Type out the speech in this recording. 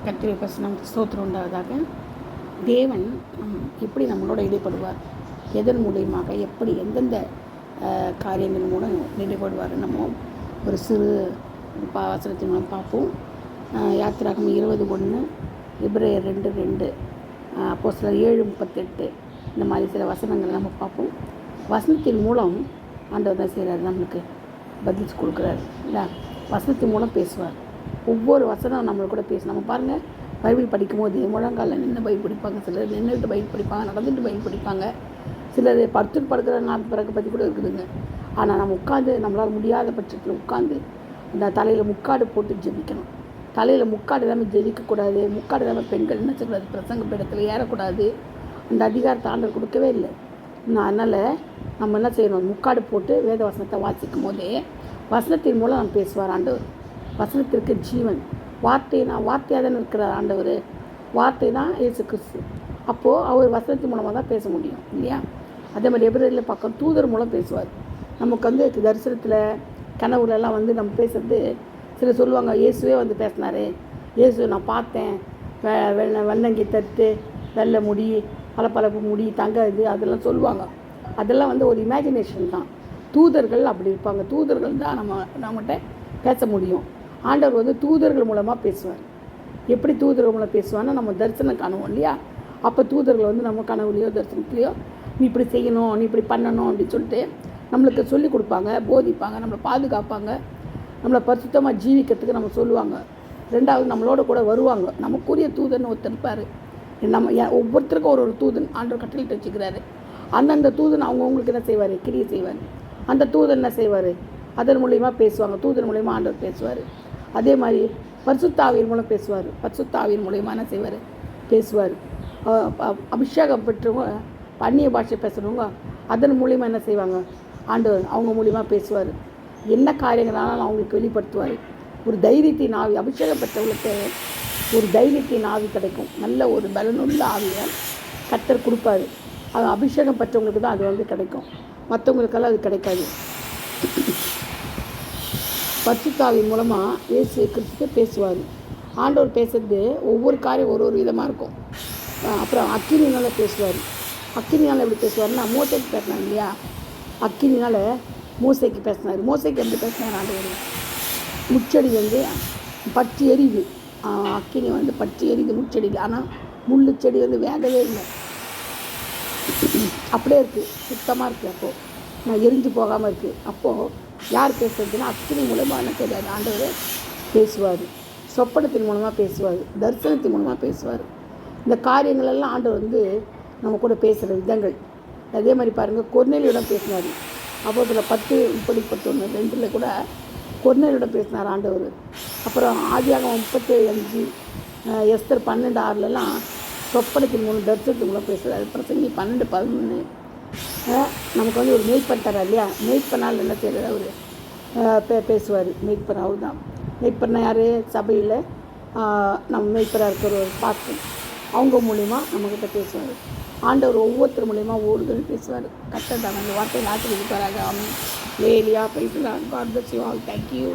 கர்த்தருடைய பரிசுத்த நாமத்துக்கு ஸ்தோத்திரம் உண்டாவதாக. தேவன் எப்படி நம்மளோட இடைப்படுவார், எதன் மூலியமாக, எப்படி எந்தெந்த காரியங்கள் மூலம் இடைப்படுவார், நம்ம ஒரு சிறு வசனத்தின் மூலம் பார்ப்போம். யாத்திராகமம் 20:1, எபிரேயர் 2:2, அப்போஸ்தலர் 7:38, இந்த மாதிரி சில வசனங்கள் நம்ம பார்ப்போம். வசனத்தின் மூலம் ஆண்டவர் தான் செய்கிறார், நம்மளுக்கு பதில் கொடுக்குறாரு இல்லை. வசனத்தின் மூலம் பேசுவார். ஒவ்வொரு வசனம் நம்மளை கூட பேச. நம்ம பாருங்கள், பைபிள் படிக்கும் போது முழங்காலில் நின்று பைபிள் படிப்பாங்க, சிலர் நின்றுட்டு பைபிள் படிப்பாங்க, நடந்துட்டு பைபிள் படிப்பாங்க, சிலர் படுத்துட்டு படுக்கிற நாள் பிறகு பற்றி கூட இருக்குதுங்க. ஆனால் நம்ம உட்காந்து, நம்மளால் முடியாத பட்சத்தில் உட்காந்து அந்த தலையில் முக்காடு போட்டு ஜெபிக்கணும். தலையில் முக்காடு இல்லாமல் ஜெபிக்கக்கூடாது. முக்காடு இல்லாமல் பெண்கள் என்ன செய்யக்கூடாது, பிரசங்க பீடத்தில் ஏறக்கூடாது. அந்த அதிகாரத்தை ஆண்டவர் கொடுக்கவே இல்லை. அதனால் நம்ம என்ன செய்யணும், முக்காடு போட்டு வேத வசனத்தை வாசிக்கும் போதே வசனத்தின் மூலம் நம்ம பேசுவார் ஆண்டவர். வசனத்திற்கு ஜீவன், வார்த்தையாக தானே இருக்கிறார் ஆண்டவர். வார்த்தை தான் இயேசு கிறிஸ்து. அப்போது அவர் வசனத்தின் மூலமாக தான் பேச முடியும் இல்லையா. அதே மாதிரி எபிரேயரில் பார்க்க தூதர் மூலம் பேசுவார். நமக்கு தரிசனத்தில் கனவுலெல்லாம் நம்ம பேசுகிறது, சிலர் சொல்லுவாங்க, இயேசுவே பேசினார், இயேசு நான் பார்த்தேன், வெள்ளங்கி தட்டு, வெள்ளை முடி, பளபளப்பு முடி, தங்க இது, அதெல்லாம் சொல்லுவாங்க. அதெல்லாம் ஒரு இமேஜினேஷன் தான். தூதர்கள் அப்படி இருப்பாங்க. தூதர்கள் தான் நம்மகிட்ட பேச முடியும். ஆண்டவர் தூதர்கள் மூலமாக பேசுவார். எப்படி தூதர்கள் மூலம் பேசுவான்னா, நம்ம தரிசனம் காணுவோம் இல்லையா. அப்போ தூதர்கள் நம்ம கனவுலையோ தரிசனத்துலையோ நீ இப்படி செய்யணும், நீ இப்படி பண்ணணும் அப்படின்னு சொல்லிட்டு நம்மளுக்கு சொல்லிக் கொடுப்பாங்க, போதிப்பாங்க, நம்மளை பாதுகாப்பாங்க, நம்மளை பரிசுத்தமாக ஜீவிக்கிறதுக்கு நம்ம சொல்லுவாங்க. ரெண்டாவது நம்மளோட கூட வருவாங்க. நமக்குரிய தூதன் ஒருத்தர் இருப்பார். நம்ம ஒவ்வொருத்தருக்கும் ஒரு தூதன் ஆண்டவர் கட்டளையிட்டு வச்சுக்கிறாரு. அந்தந்த தூதன் அவங்கவுங்களுக்கு என்ன செய்வார், கிரியை செய்வார். அந்த தூதன் என்ன செய்வார், அதன் மூலிமா பேசுவாங்க. தூதன் மூலிமா ஆண்டவர் பேசுவார். அதே மாதிரி பரிசுத்த ஆவியின் மூலம் பேசுவார். பரிசுத்த ஆவியின் மூலிமா என்ன செய்வார், பேசுவார். அபிஷேகம் பெற்றவங்க, அந்நிய பாஷை பேசுகிறவங்க, அதன் மூலிமா என்ன செய்வாங்க, ஆண்டவர் அவங்க மூலிமா பேசுவார். என்ன காரியங்களாலும் அவங்களுக்கு வெளிப்படுத்துவார். ஒரு தைரியத்தின் ஆவி, அபிஷேகம் பெற்றவங்களுக்கு ஒரு தைரியத்தின் ஆவி கிடைக்கும். நல்ல ஒரு பலனுள்ள ஆவியை கர்த்தர் கொடுப்பார். அது அபிஷேகம் பெற்றவங்களுக்கு தான் அது கிடைக்கும். மற்றவங்களுக்கெல்லாம் அது கிடைக்காது. பரிசுத்த ஆவியின் மூலமாக இயேசு கிறிஸ்து பேசுவார். ஆண்டவர் பேசுறது ஒவ்வொரு காரியம் ஒரு விதமாக இருக்கும். அப்புறம் அக்கினினால் பேசுவார். அக்கினினால் எப்படி பேசுவார்னா, மோசைக்கு பேசினார் இல்லையா. அக்கினினால் மோசைக்கு பேசினார். மோசைக்கு எப்படி பேசினார் ஆண்டவர், முச்செடி பற்றி எரியுது. அக்கினி பற்றி எரியுது முச்செடியில். ஆனால் முள்ளு செடி வேகவே இல்லை, அப்படியே இருக்குது, சுத்தமாக இருக்குது. அப்போது நான் எரிஞ்சு போகாமல் இருக்குது. அப்போது யார் பேசுறதுன்னா, அக்கினி மூலமாக என்ன தெரியாது, ஆண்டவர் பேசுவார். சொப்பனத்தின் மூலமாக பேசுவார். தரிசனத்தின் மூலமாக பேசுவார். இந்த காரியங்களெல்லாம் ஆண்டவர் நம்ம கூட பேசுகிற விதங்கள். அதே மாதிரி பாருங்கள், கொர்நேலியுடன் பேசினார். அப்போதில் 10:31-2 கூட கொர்நேலியுடன் பேசினார் ஆண்டவர். அப்புறம் ஆதியாகமம் 37:5, எஸ்தர் 12:6 சொப்பனத்தின் மூலம் தரிசனத்தின் மூலம் பேசுகிறார். பிரசங்கி 12:11 நமக்கு ஒரு மேய்ப்பன் தரார் இல்லையா. மேய்ப்பனால் என்ன செய்கிறார், அவர் பேசுவார். மேய்ப்பன் அவர் தான். மேய்ப்பர்னா யார், சபையில் நம்ம மேய்ப்பராக இருக்கிற ஒரு பாஸ்டர், அவங்க மூலிமா நம்மக்கிட்ட பேசுவார். ஆண்டவர் ஒவ்வொருத்தர் மூலிமா ஒவ்வொருத்தரும் பேசுவார். கர்த்தர் தான் அந்த வார்த்தையை ஆசீர்வதிப்பாராக. ஆமென். லேலியா, praise the lord. God bless you all. Thank you.